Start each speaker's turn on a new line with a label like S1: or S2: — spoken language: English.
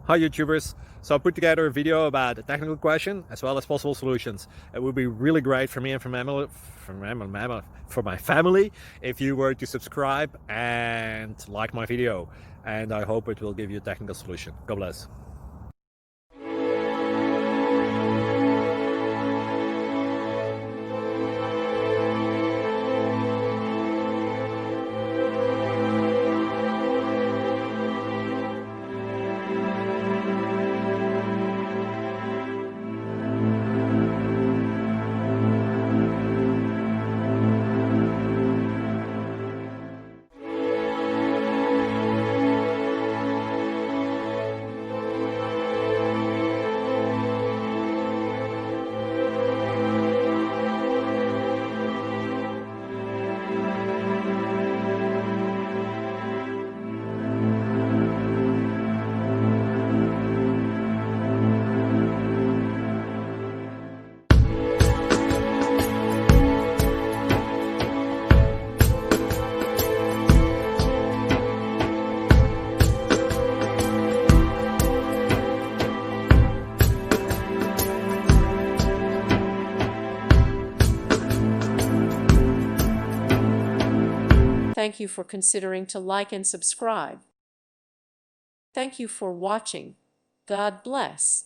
S1: Hi YouTubers! So I put together a video about a technical question as well as possible solutions. It would be really great for me and for my family if you were to subscribe and like my video, and I hope it will give you a technical solution. God bless.
S2: Thank you for considering to like and subscribe. Thank you for watching. God bless.